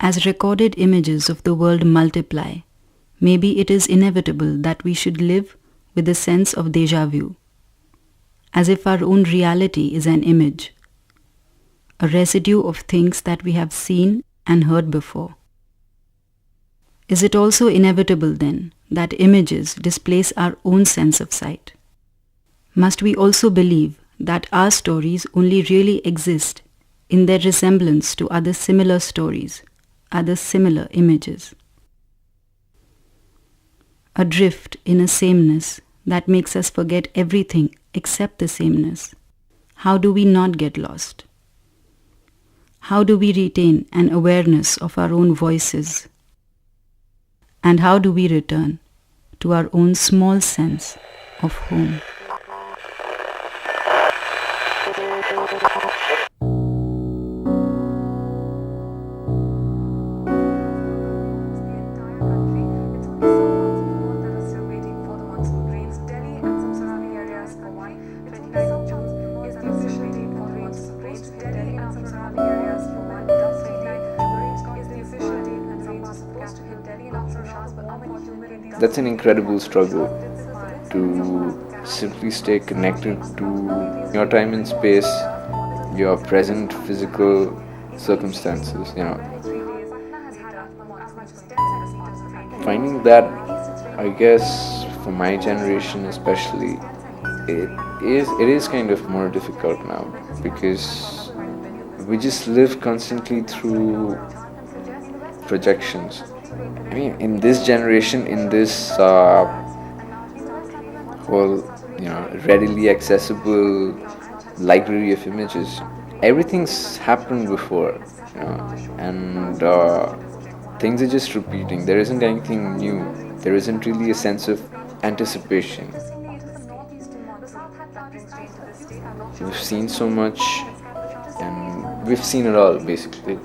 As recorded images of the world multiply, maybe it is inevitable that we should live with a sense of déjà vu, as if our own reality is an image, a residue of things that we have seen and heard before. Is it also inevitable then that images displace our own sense of sight? Must we also believe that our stories only really exist in their resemblance to other similar stories, other similar images? Adrift in a sameness that makes us forget everything except the sameness. How do we not get lost? How do we retain an awareness of our own voices? And how do we return to our own small sense of home? That's an incredible struggle to simply stay connected to your time and space, your present physical circumstances, Finding that, I guess, for my generation especially, it is kind of more difficult now because we just live constantly through projections. I mean, in this generation, in this whole, readily accessible library of images, everything's happened before, and things are just repeating. There isn't anything new. There isn't really a sense of anticipation. We've seen so much, and we've seen it all, basically.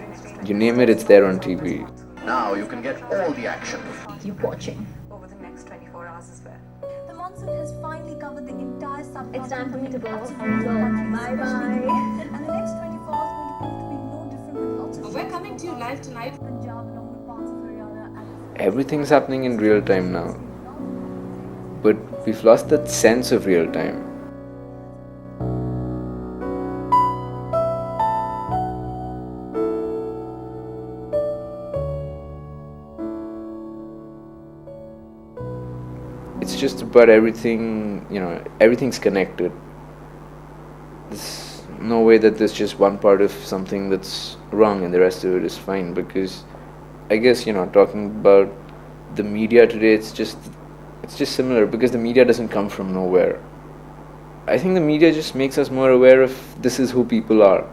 You name it, it's there on TV. Now you can get all the action. Keep watching. Over the next 24 hours as well. The monsoon has finally covered the entire subcontinent. It's time for me to go. Bye bye. And the next 24 hours going to prove to be no different with lots of We're coming to you live tonight. Punjab along with parts of Haryana and Everything's happening in real time now. But we've lost that sense of real time. It's just about everything, everything's connected. There's no way that there's just one part of something that's wrong and the rest of it is fine, because I guess, talking about the media today, it's just similar, because the media doesn't come from nowhere. I think the media just makes us more aware of this is who people are.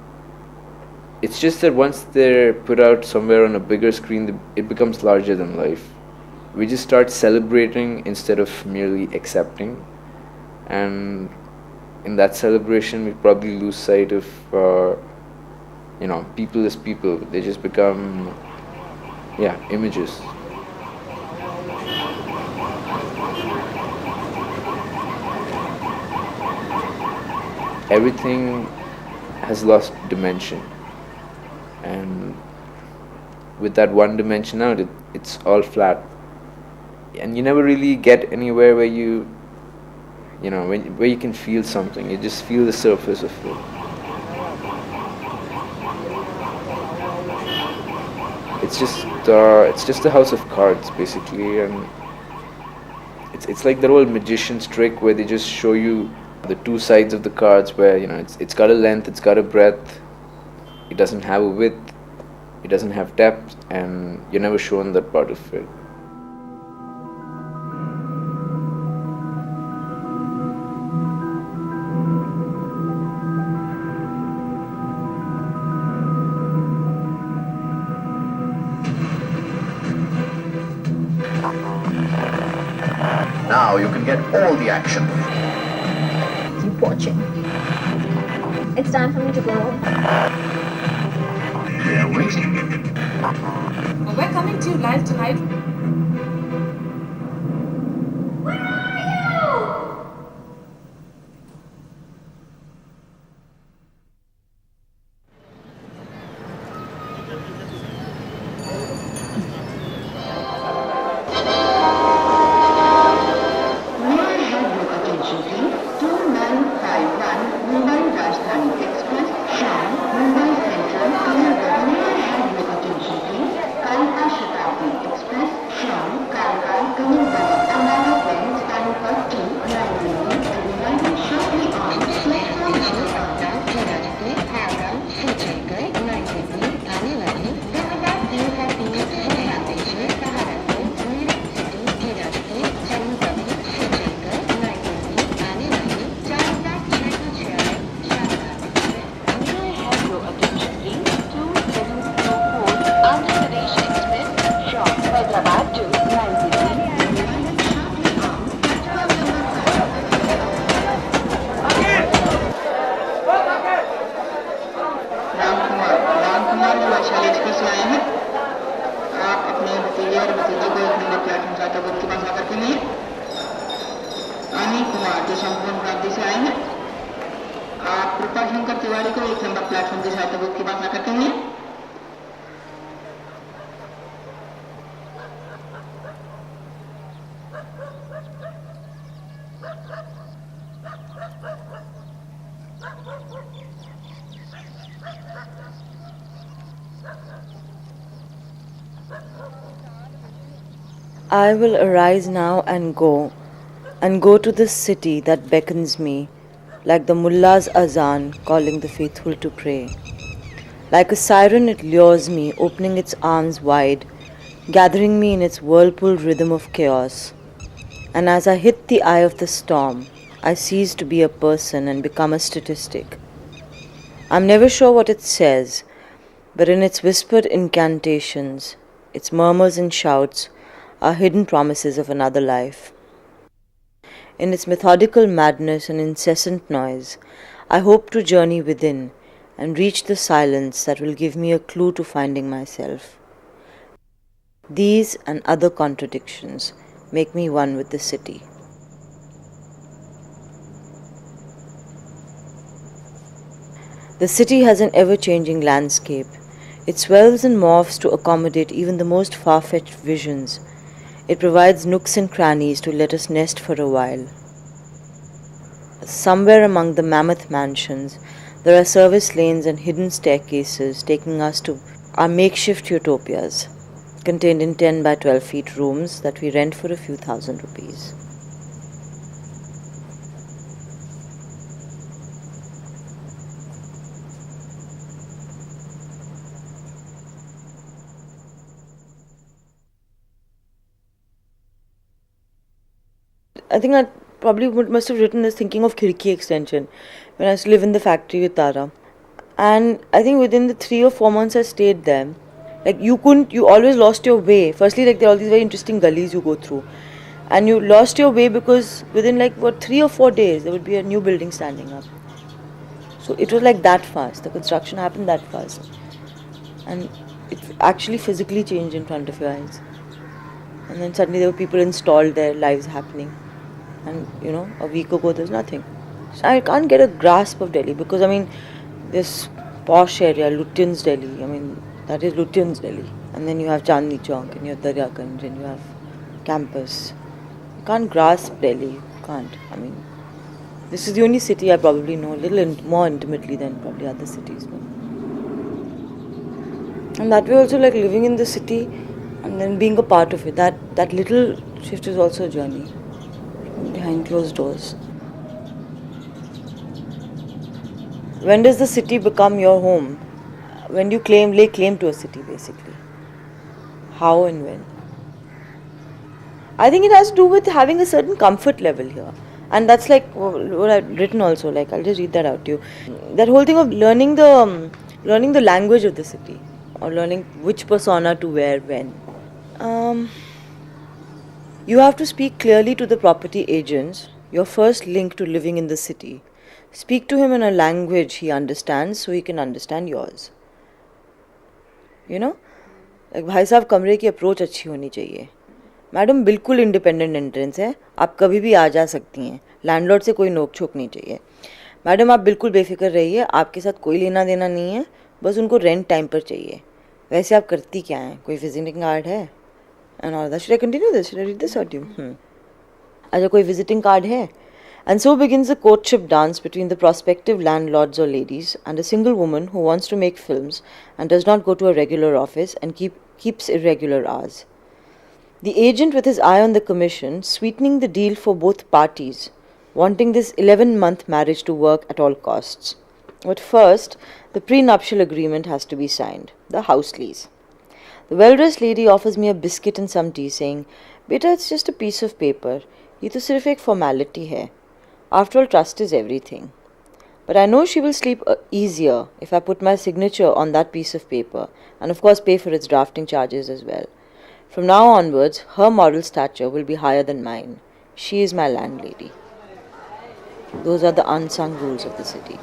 It's just that once they're put out somewhere on a bigger screen, it becomes larger than life. We just start celebrating instead of merely accepting, and in that celebration we probably lose sight of people as people. They just become images. Everything has lost dimension, and with that one dimension out, it's all flat. And you never really get anywhere where where you can feel something. You just feel the surface of it. It's just a house of cards, basically, and it's like that old magician's trick where they just show you the two sides of the cards, where it's got a length, it's got a breadth, it doesn't have a width, it doesn't have depth, and you're never shown that part of it. Now you can get all the action. Keep watching. It's time for me to go. They're waiting. We're coming to you live tonight. Where are you? गाड़ी को 1 number platform की सहायता book की बात करते हैं। I will arise now and go to the city that beckons me, like the mullah's azan calling the faithful to pray. Like a siren it lures me, opening its arms wide, gathering me in its whirlpool rhythm of chaos. And as I hit the eye of the storm, I cease to be a person and become a statistic. I'm never sure what it says, but in its whispered incantations, its murmurs and shouts, are hidden promises of another life. In its methodical madness and incessant noise, I hope to journey within and reach the silence that will give me a clue to finding myself. These and other contradictions make me one with the city. The city has an ever-changing landscape. It swells and morphs to accommodate even the most far-fetched visions. It provides nooks and crannies to let us nest for a while. Somewhere among the mammoth mansions, there are service lanes and hidden staircases taking us to our makeshift utopias, contained in 10 by 12 feet rooms that we rent for a few thousand rupees. I think I probably must have written this thinking of Khirki extension when I used to live in the factory with Tara. And I think within the 3 or 4 months I stayed there, like you always lost your way. Firstly, like there are all these very interesting gullies you go through. And you lost your way because within 3 or 4 days there would be a new building standing up. So it was like that fast. The construction happened that fast. And it actually physically changed in front of your eyes. And then suddenly there were people installed there, lives happening. And a week ago there's nothing. So I can't get a grasp of Delhi because this posh area, Lutyens Delhi, that is Lutyens Delhi. And then you have Chandni Chowk and you have Daryaganj and you have campus. You can't grasp Delhi, you can't. This is the only city I probably know a little more intimately than probably other cities. And that way also living in the city and then being a part of it, that little shift is also a journey. Behind closed doors. When does the city become your home? When you lay claim to a city, basically. How and when? I think it has to do with having a certain comfort level here. And that's what I've written also. I'll just read that out to you. That whole thing of learning the language of the city, or learning which persona to wear when. You have to speak clearly to the property agents, your first link to living in the city. Speak to him in a language he understands so he can understand yours. भाई साहब कमरे की approach अच्छी होनी चाहिए. Madam बिल्कुल independent entrance है, आप कभी भी आ जा सकती हैं, लैंडलॉर्ड से कोई नोक झोंक नहीं चाहिए. मैडम आप बिल्कुल बेफिक्र रहिए, आपके साथ कोई लेना देना नहीं है, बस उनको रेंट टाइम पर चाहिए. वैसे आप करती क्या हैं, कोई विजिटिंग कार्ड है? And all that. Should I continue this? Should I read this out to you? अच्छा कोई visiting card है? And so begins the courtship dance between the prospective landlords or ladies and a single woman who wants to make films and does not go to a regular office and keeps irregular hours. The agent with his eye on the commission, sweetening the deal for both parties, wanting this 11-month marriage to work at all costs. But first, the prenuptial agreement has to be signed, the house lease. The well-dressed lady offers me a biscuit and some tea, saying, "Beta, it's just a piece of paper. ये तो सिर्फ एक formality है. After all, trust is everything." But I know she will sleep easier if I put my signature on that piece of paper, and of course pay for its drafting charges as well. From now onwards, her moral stature will be higher than mine. She is my landlady. Those are the unsung rules of the city.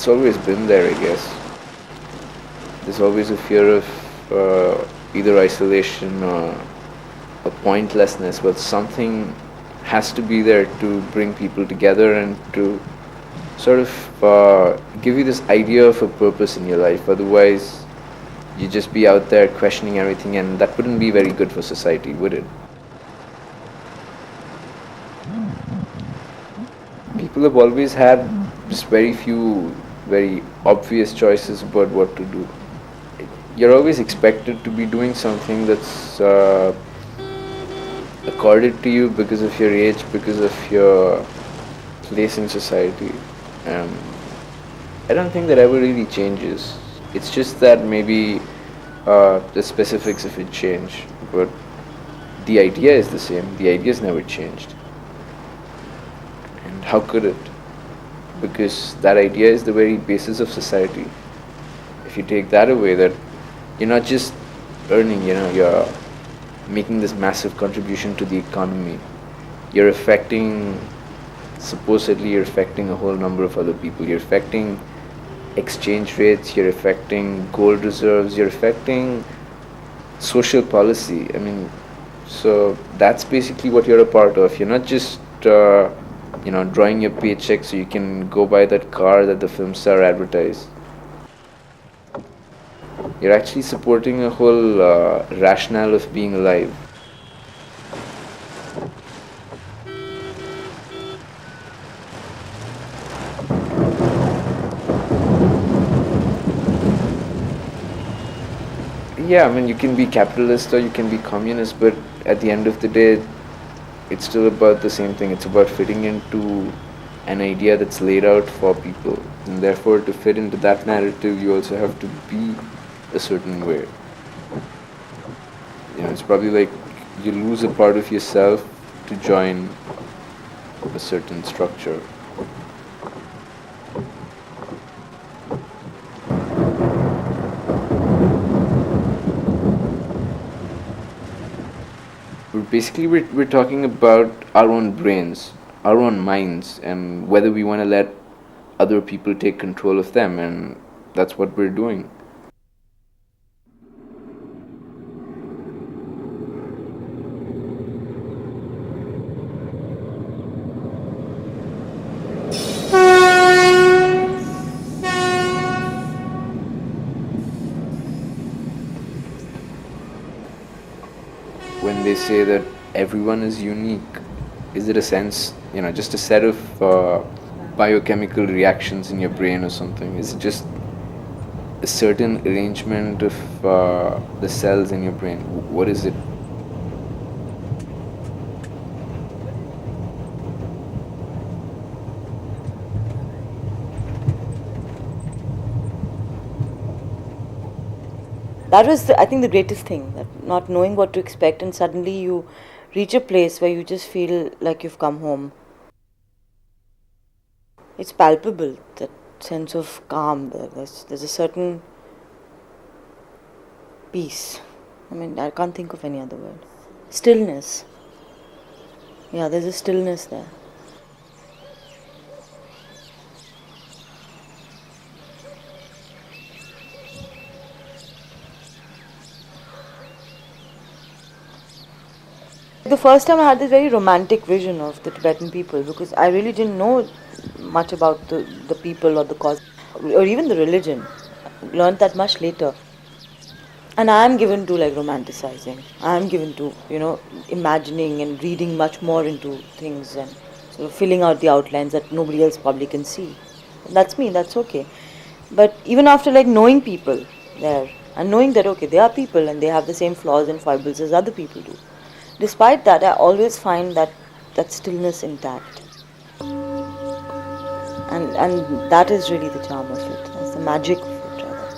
it's always been there, I guess. There's always a fear of either isolation or a pointlessness, but something has to be there to bring people together and to sort of give you this idea of a purpose in your life. Otherwise, you just be out there questioning everything, and that wouldn't be very good for society, would it? People have always had just very few, very obvious choices about what to do. You're always expected to be doing something that's accorded to you because of your age, because of your place in society. I don't think that ever really changes. It's just that maybe the specifics of it change, but the idea is the same. The idea's never changed. And how could it? Because that idea is the very basis of society. If you take that away, that you're not just earning, you're making this massive contribution to the economy. Supposedly you're affecting a whole number of other people. You're affecting exchange rates, you're affecting gold reserves, you're affecting social policy. So that's basically what you're a part of. You're not just drawing your paycheck so you can go buy that car that the film star advertised. You're actually supporting a whole rationale of being alive. Yeah, you can be capitalist or you can be communist, but at the end of the day, it's still about the same thing. It's about fitting into an idea that's laid out for people. And therefore, to fit into that narrative, you also have to be a certain way. It's probably like you lose a part of yourself to join a certain structure. Basically, we're talking about our own brains, our own minds, and whether we want to let other people take control of them, and that's what we're doing. When they say that everyone is unique, is it a sense, just a set of biochemical reactions in your brain or something? Is it just a certain arrangement of the cells in your brain? What is it? That was, I think, the greatest thing, that not knowing what to expect, and suddenly you reach a place where you just feel like you've come home. It's palpable, that sense of calm. There's a certain peace. I can't think of any other word. Stillness. Yeah, there's a stillness there. The first time I had this very romantic vision of the Tibetan people, because I really didn't know much about the people or the cause or even the religion. I learned that much later. And I am given to romanticizing. I am given to, imagining and reading much more into things and sort of filling out the outlines that nobody else probably can see. And that's me, that's okay. But even after knowing people there and knowing that okay, they are people and they have the same flaws and foibles as other people do. Despite that, I always find that stillness intact. And that is really the charm of it. That's the magic of it, rather.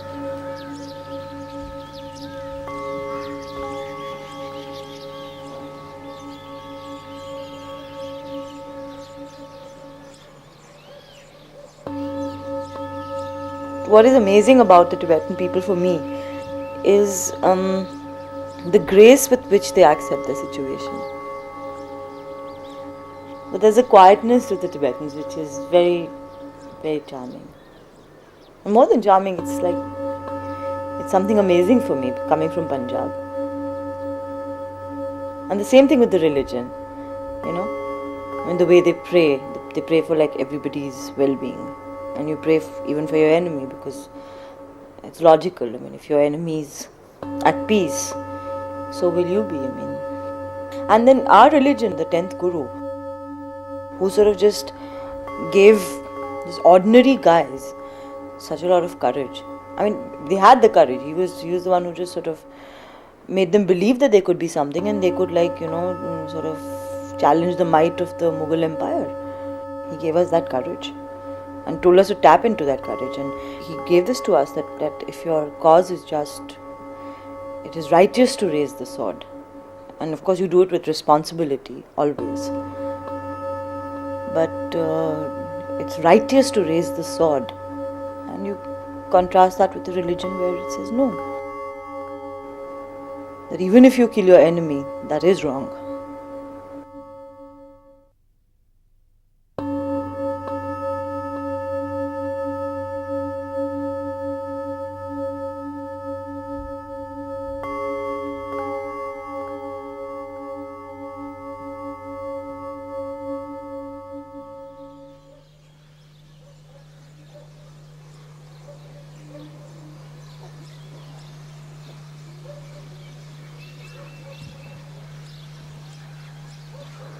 What is amazing about the Tibetan people for me is the grace with which they accept the situation. But there's a quietness to the Tibetans which is very, very charming. More than charming, it's like, it's something amazing for me coming from Punjab. And the same thing with the religion, you know. I mean, the way they pray for like everybody's well-being. And you pray even for your enemy, because it's logical. I mean, if your enemy is at peace, so will you be, I mean. And then our religion, the 10th Guru, who sort of just gave these ordinary guys such a lot of courage. I mean, they had the courage. He was the one who just sort of made them believe that they could be something, and they could, like, you know, sort of challenge the might of the Mughal Empire. He gave us that courage and told us to tap into that courage. And he gave this to us, that if your cause is just, it is righteous to raise the sword. And of course you do it with responsibility, always. But it's righteous to raise the sword. And you contrast that with a religion where it says no. That even if you kill your enemy, that is wrong.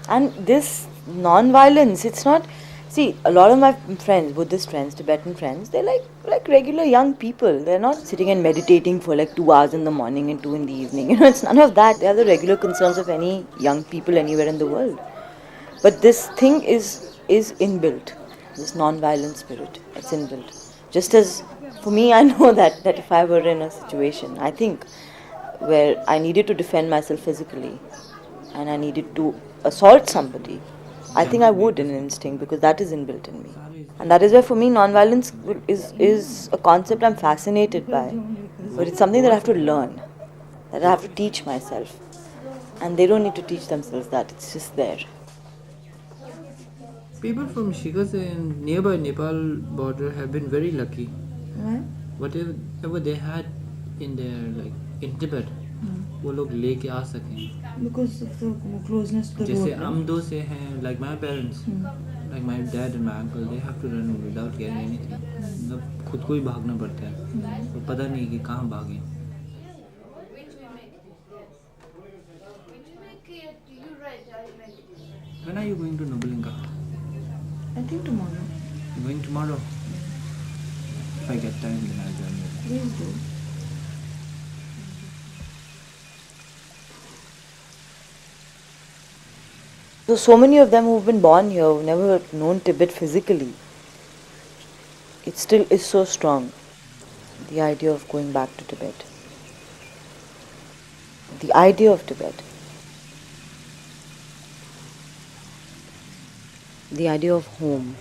And this non-violence, it's not... See, a lot of my friends, Buddhist friends, Tibetan friends, they're like regular young people. They're not sitting and meditating for like 2 hours in the morning and 2 in the evening. You know, it's none of that. They are the regular concerns of any young people anywhere in the world. But this thing is inbuilt. This non-violent spirit, it's inbuilt. Just as, for me, I know that if I were in a situation, I think, where I needed to defend myself physically, and I needed to assault somebody, I think I would in an instinct, because that is inbuilt in me. And that is why for me non-violence is a concept I'm fascinated by. But it's something that I have to learn, that I have to teach myself. And they don't need to teach themselves that, it's just there. People from Shigas and nearby Nepal border have been very lucky. Whatever they had in their, like in Tibet, वो लोग लेके आ सकें. Because of the closeness to the road. जैसे हम दो से हैं, like my parents, like my dad and my uncle, they have to run without getting anything. मतलब खुद को ही भागना पड़ता है. तो पता नहीं कि कहाँ भागे. When are you going to Nobulinga? I think tomorrow. Going tomorrow? If I get time, then I'll join you. Please do. So many of them who've been born here, who've never known Tibet physically, it still is so strong, the idea of going back to Tibet. The idea of Tibet. The idea of home.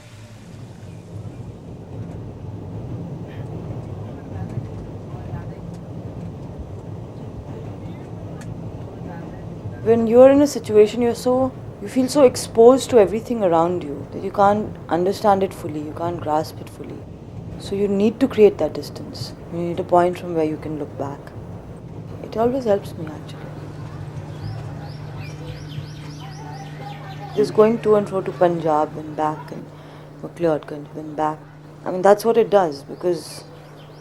When you're in a situation, you feel so exposed to everything around you that you can't understand it fully, you can't grasp it fully. So you need to create that distance. You need a point from where you can look back. It always helps me, actually. Just going to and fro to Punjab and back, and McLeodganj and back. I mean, that's what it does, because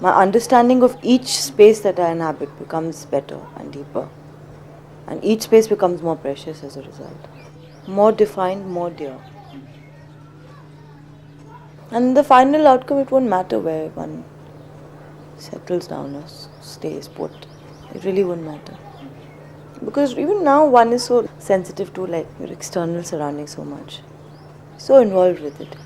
my understanding of each space that I inhabit becomes better and deeper. And each space becomes more precious as a result. More defined, more dear. And the final outcome, it won't matter where one settles down or stays put. It really won't matter. Because even now one is so sensitive to like your external surroundings so much. So involved with it.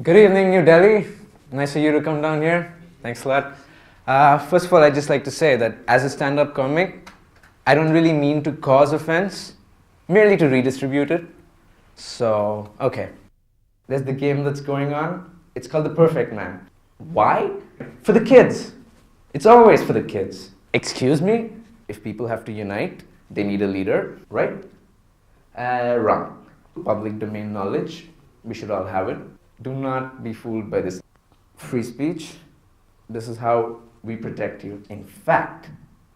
Good evening, New Delhi. Nice of you to come down here. Thanks a lot. First of all, I'd just like to say that as a stand-up comic, I don't really mean to cause offense, merely to redistribute it. So, okay. There's the game that's going on. It's called The Perfect Man. Why? For the kids. It's always for the kids. Excuse me? If people have to unite, they need a leader, right? Wrong. Public domain knowledge. We should all have it. Do not be fooled by this free speech. This is how we protect you. In fact,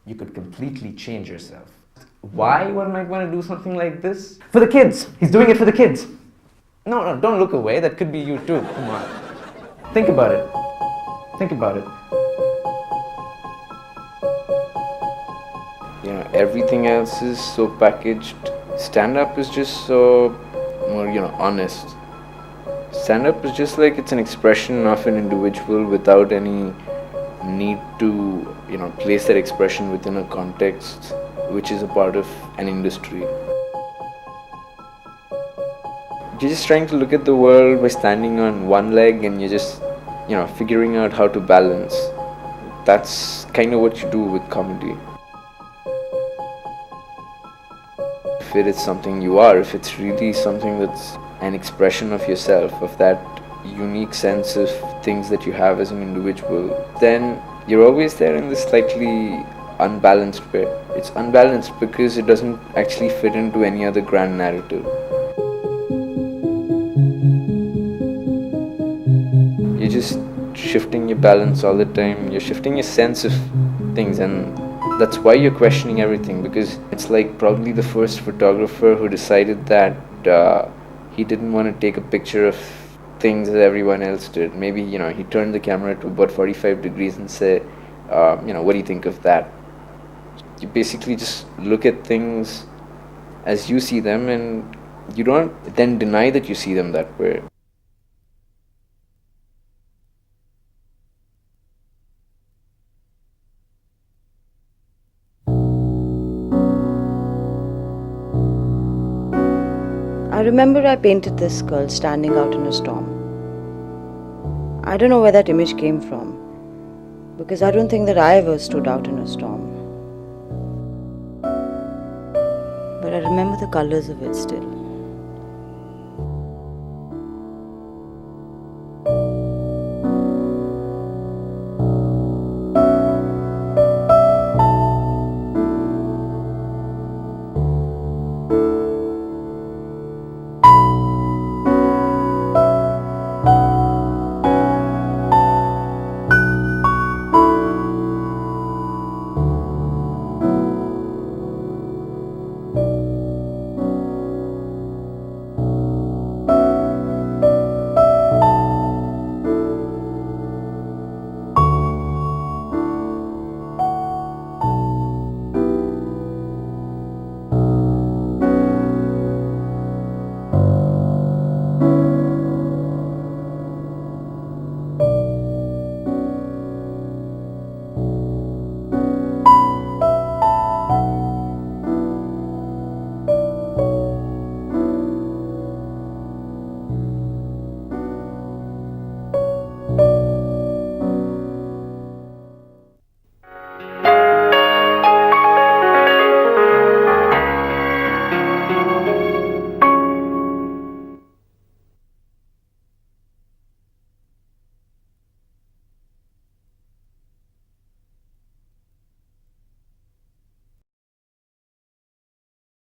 you could completely change yourself. Why one might want to do something like this? For the kids. He's doing it for the kids. No, don't look away. That could be you too. Come on. Think about it. Think about it. You know, everything else is so packaged. Stand-up is just so more, honest. Stand-up is just like it's an expression of an individual without any need to, place that expression within a context which is a part of an industry. You're just trying to look at the world by standing on one leg and you're just, figuring out how to balance. That's kind of what you do with comedy. If it is something you are, if it's really something that's an expression of yourself, of that unique sense of things that you have as an individual, then you're always there in this slightly unbalanced way. It's unbalanced because it doesn't actually fit into any other grand narrative. You're just shifting your balance all the time, you're shifting your sense of things, and that's why you're questioning everything, because it's like probably the first photographer who decided that he didn't want to take a picture of things as everyone else did. Maybe, he turned the camera to about 45 degrees and said, what do you think of that? You basically just look at things as you see them and you don't then deny that you see them that way. I remember I painted this girl standing out in a storm. I don't know where that image came from, because I don't think that I ever stood out in a storm. But I remember the colors of it still.